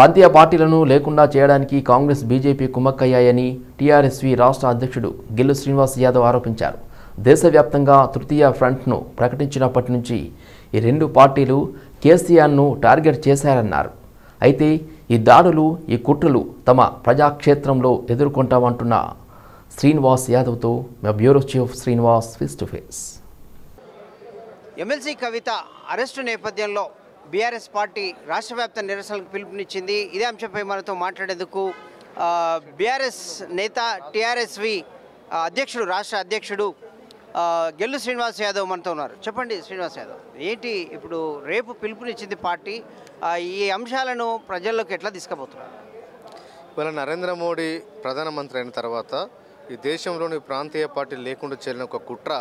ప్రాంతీయ పార్టీలను లేకుండా చేయడానికి కాంగ్రెస్ బీజేపీ కుమ్మక్కయ్యాయని టీఆర్ఎస్వి రాష్ట్ర అధ్యక్షుడు గిల్లు శ్రీనివాస్ యాదవ్ ఆరోపించారు. దేశవ్యాప్తంగా తృతీయ ఫ్రంట్ను ప్రకటించినప్పటి నుంచి ఈ రెండు పార్టీలు కేసీఆర్ను టార్గెట్ చేశారన్నారు. అయితే ఈ దాడులు, ఈ కుట్రలు తమ ప్రజాక్షేత్రంలో ఎదుర్కొంటామంటున్న శ్రీనివాస్ యాదవ్తో మా bureau chief Srinivas face to face. MLC Kavitha arrest నేపథ్యంలో బీఆర్ఎస్ పార్టీ రాష్ట్ర వ్యాప్త నిరసనలకు పిలుపునిచ్చింది. ఇదే అంశంపై మనతో మాట్లాడేందుకు బీఆర్ఎస్ నేత టీఆర్ఎస్వి అధ్యక్షుడు రాష్ట్ర అధ్యక్షుడు గిల్లు శ్రీనివాస్ యాదవ్ మనతో ఉన్నారు. చెప్పండి శ్రీనివాస్ యాదవ్, ఏంటి ఇప్పుడు రేపు పిలుపునిచ్చింది పార్టీ, ఈ అంశాలను ప్రజల్లోకి ఎట్లా తీసుకుపోతున్నారు? ఇవాళ నరేంద్ర మోడీ ప్రధానమంత్రి అయిన తర్వాత ఈ దేశంలోని ప్రాంతీయ పార్టీలు లేకుండా చేరిన ఒక కుట్ర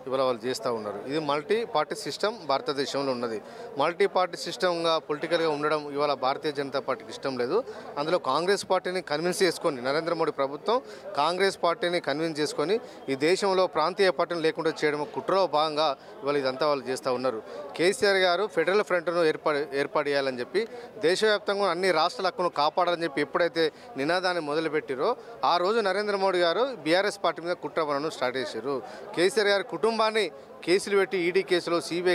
ఇవాళ వాళ్ళు చేస్తూ ఉన్నారు. ఇది మల్టీ పార్టీ సిస్టమ్ భారతదేశంలో ఉన్నది. మల్టీ పార్టీ సిస్టమ్గా పొలిటికల్గా ఉండడం ఇవాళ భారతీయ జనతా పార్టీకి ఇష్టం లేదు. అందులో కాంగ్రెస్ పార్టీని కన్విన్స్ చేసుకొని నరేంద్ర మోడీ ప్రభుత్వం కాంగ్రెస్ పార్టీని కన్విన్స్ చేసుకొని ఈ దేశంలో ప్రాంతీయ పార్టీని లేకుండా చేయడం కుట్రలో భాగంగా ఇవాళ ఇదంతా వాళ్ళు చేస్తూ ఉన్నారు. కేసీఆర్ గారు ఫెడరల్ ఫ్రంట్ను ఏర్పాటు చేయాలని చెప్పి దేశవ్యాప్తంగా అన్ని రాష్ట్రాల హక్కును కాపాడాలని చెప్పి ఎప్పుడైతే నినాదాన్ని మొదలుపెట్టిరో ఆ రోజు నరేంద్ర మోడీ గారు బీఆర్ఎస్ పార్టీ మీద కుట్ర పనులను స్టార్ట్ చేశారు. కేసీఆర్ గారి కుటుంబాన్ని కేసులు పెట్టి ఈడీ కేసులు, సిబిఐ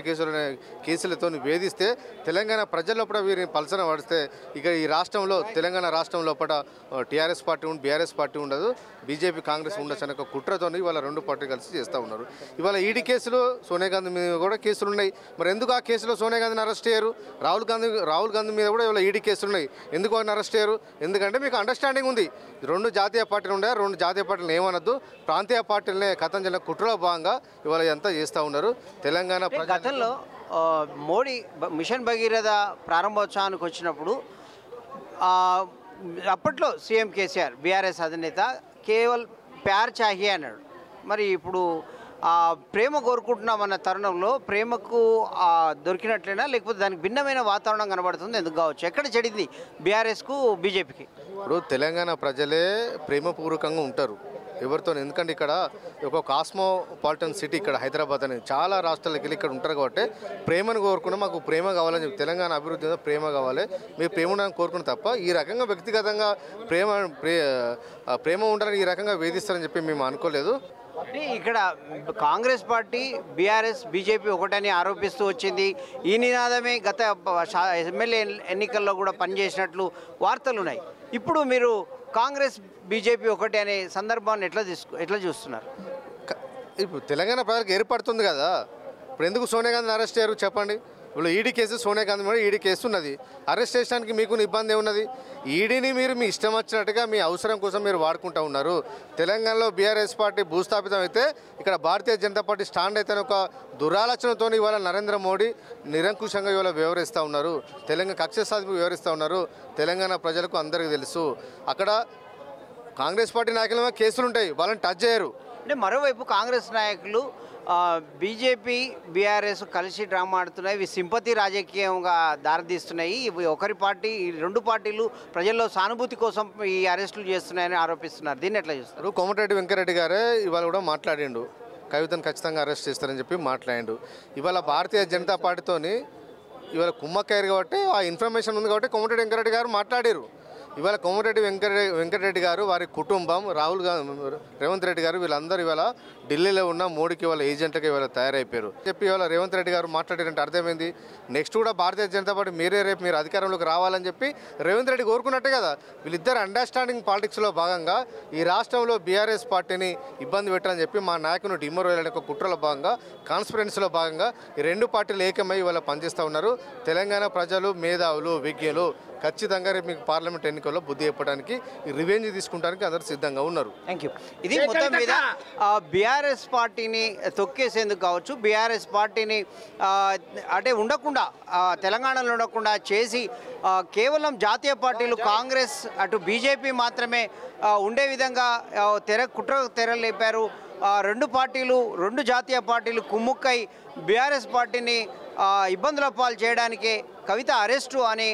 కేసులతో వేధిస్తే తెలంగాణ ప్రజల్లో కూడా వీరిని పలసన పడిస్తే ఇక ఈ రాష్ట్రంలో తెలంగాణ రాష్ట్రం లోపల టీఆర్ఎస్ పార్టీ ఉండి బీఆర్ఎస్ పార్టీ ఉండదు, బీజేపీ కాంగ్రెస్ ఉండొచ్చు అనే ఒక కుట్రతో ఇవాళ రెండు పార్టీలు కలిసి చేస్తూ ఉన్నారు. ఇవాళ ఈడీ కేసులు సోనియా గాంధీ మీద కూడా కేసులు ఉన్నాయి. మరి ఎందుకు ఆ కేసులో సోనియా గాంధీని అరెస్ట్ చేయరు? రాహుల్ గాంధీ మీద కూడా ఇవాళ ఈడీ కేసులు ఉన్నాయి. ఎందుకు ఆయన అరెస్ట్ చేయరు? ఎందుకంటే మీకు అండర్స్టాండింగ్ ఉంది. రెండు జాతీయ పార్టీలు ఉన్నాయి, రెండు జాతీయ పార్టీలు ఏమనద్దు, ప్రాంతీయ పార్టీలనే కథం చెల్లిన కుట్రలో భాగంగా ఇవాళ ఎంత చేస్తూ ఉన్నారు. తెలంగాణ గతంలో మోడీ మిషన్ భగీరథ ప్రారంభోత్సవానికి వచ్చినప్పుడు అప్పట్లో సీఎం కేసీఆర్ బీఆర్ఎస్ అధినేత కేవల్ ప్యార్ చాహియే అన్నాడు. మరి ఇప్పుడు ప్రేమ కోరుకుంటున్నామన్న తరుణంలో ప్రేమకు దొరికినట్లయినా లేకపోతే దానికి భిన్నమైన వాతావరణం కనబడుతుంది. ఎందుకు కావచ్చు? ఎక్కడ చెడింది బీఆర్ఎస్కు బీజేపీకి? ఇప్పుడు తెలంగాణ ప్రజలే ప్రేమపూర్వకంగా ఉంటారు ఎవరితో. ఎందుకంటే ఇక్కడ ఒక కాస్మోపాలిటన్ సిటీ ఇక్కడ హైదరాబాద్ అనేది చాలా రాష్ట్రాలకు వెళ్ళి ఇక్కడ ఉంటారు కాబట్టి ప్రేమను కోరుకున్నా మాకు ప్రేమ కావాలని చెప్పి తెలంగాణ అభివృద్ధి ప్రేమ కావాలి, మీరు ప్రేమ ఉండాలని కోరుకున్న తప్ప ఈ రకంగా వ్యక్తిగతంగా ప్రేమ ఉండాలని ఈ రకంగా వేధిస్తారని చెప్పి మేము అనుకోలేదు. ఇక్కడ కాంగ్రెస్ పార్టీ బీఆర్ఎస్ బీజేపీ ఒకటని ఆరోపిస్తూ వచ్చింది. ఈ నినాదమే గత ఎమ్మెల్యే ఎన్నికల్లో కూడా పనిచేసినట్లు వార్తలు ఉన్నాయి. ఇప్పుడు మీరు కాంగ్రెస్ బీజేపీ ఒకటి అనే సందర్భాన్ని ఎట్లా చూస్తున్నారు? ఇప్పుడు తెలంగాణ ప్రజలకు ఏర్పడుతుంది కదా, ఇప్పుడు ఎందుకు సోనియా గాంధీని అరెస్ట్ చేయరు చెప్పండి? ఇప్పుడు ఈడీ కేసు సోనియా గాంధీ కూడా ఈడీ కేసు ఉన్నది, అరెస్ట్ చేయడానికి మీకు ఇబ్బంది ఏమున్నది? ఈడీని మీరు మీ ఇష్టం వచ్చినట్టుగా మీ అవసరం కోసం మీరు వాడుకుంటూ ఉన్నారు. తెలంగాణలో బీఆర్ఎస్ పార్టీ భూస్థాపితం అయితే ఇక్కడ భారతీయ జనతా పార్టీ స్టాండ్ అయితే ఒక దురాలోచనతో ఇవాళ నరేంద్ర మోడీ నిరంకుశంగా ఇవాళ వ్యవహరిస్తూ ఉన్నారు. తెలంగాణ కక్ష సాధింపు వ్యవహరిస్తూ ఉన్నారు. తెలంగాణ ప్రజలకు అందరికీ తెలుసు. అక్కడ కాంగ్రెస్ పార్టీ నాయకుల కేసులు ఉంటాయి, వాళ్ళని టచ్ చేయరు. అంటే మరోవైపు కాంగ్రెస్ నాయకులు బీజేపీ బీఆర్ఎస్ కలిసి డ్రామా ఆడుతున్నాయి, ఇవి సింపతి రాజకీయంగా దారితీస్తున్నాయి, ఇవి ఒకరి పార్టీ ఈ రెండు పార్టీలు ప్రజల్లో సానుభూతి కోసం ఈ అరెస్టులు చేస్తున్నాయని ఆరోపిస్తున్నారు. దీన్ని ఎట్లా చూస్తారు? కోమటిరెడ్డి వెంకరెడ్డి గారే ఇవాళ కూడా మాట్లాడిండు, కవితను ఖచ్చితంగా అరెస్ట్ చేస్తారని చెప్పి మాట్లాడిండు. ఇవాళ భారతీయ జనతా పార్టీతోని ఇవాళ కుమ్మక్కయ్యారు కాబట్టి ఆ ఇన్ఫర్మేషన్ ఉంది కాబట్టి కోమటిరెడ్డి వెంకరెడ్డి గారు మాట్లాడారు. ఇవాళ కోమటిరెడ్డి వెంకటరెడ్డి గారు, వారి కుటుంబం, రేవంత్ రెడ్డి గారు వీళ్ళందరూ ఇవాళ ఢిల్లీలో ఉన్న మోడీకి వాళ్ళ ఏజెంట్గా ఇవాళ తయారైపోయారు చెప్పి ఇవాళ రేవంత్ రెడ్డి గారు మాట్లాడారంటే అర్థమైంది. నెక్స్ట్ కూడా భారతీయ జనతా పార్టీ రేపు మీరు అధికారంలోకి రావాలని చెప్పి రేవంత్ రెడ్డి కోరుకున్నట్టే కదా. వీళ్ళిద్దరు అండర్స్టాండింగ్ పాలిటిక్స్లో భాగంగా ఈ రాష్ట్రంలో బీఆర్ఎస్ పార్టీని ఇబ్బంది పెట్టాలని చెప్పి మా నాయకుని డిమోరల్ ఒక కుట్రలో భాగంగా కాన్స్పిరెన్సీలో భాగంగా ఈ రెండు పార్టీలు ఏకమై ఇవాళ పనిచేస్తూ ఉన్నారు. తెలంగాణ ప్రజలు, మేధావులు, విజ్ఞులు ఖచ్చితంగా రేపు మీకు పార్లమెంట్ ఎన్నికల్లో బుద్ధి చెప్పడానికి రివెంజ్ తీసుకుంటానికి అందరూ సిద్ధంగా ఉన్నారు. Thank you. ఇది మొత్తం మీద బీఆర్ఎస్ పార్టీని తొక్కేసేందుకు కావచ్చు, బీఆర్ఎస్ పార్టీని అంటే ఉండకుండా తెలంగాణలో ఉండకుండా చేసి కేవలం జాతీయ పార్టీలు కాంగ్రెస్ అటు బీజేపీ మాత్రమే ఉండే విధంగా కుట్ర తెరలేపారు. రెండు జాతీయ పార్టీలు కుమ్ముక్కై బీఆర్ఎస్ పార్టీని ఇబ్బందుల పాలు చేయడానికే కవిత అరెస్టు అని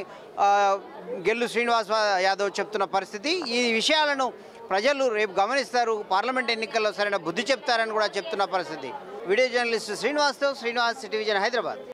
గిల్లు శ్రీనివాస్ యాదవ్ చెప్తున్న పరిస్థితి. ఈ విషయాలను ప్రజలు రేపు గమనిస్తారు, పార్లమెంట్ ఎన్నికల్లో సరైన బుద్ధి చెప్తారని కూడా చెప్తున్న పరిస్థితి. Video journalist Srinivas, Srinivas city vision, Hyderabad.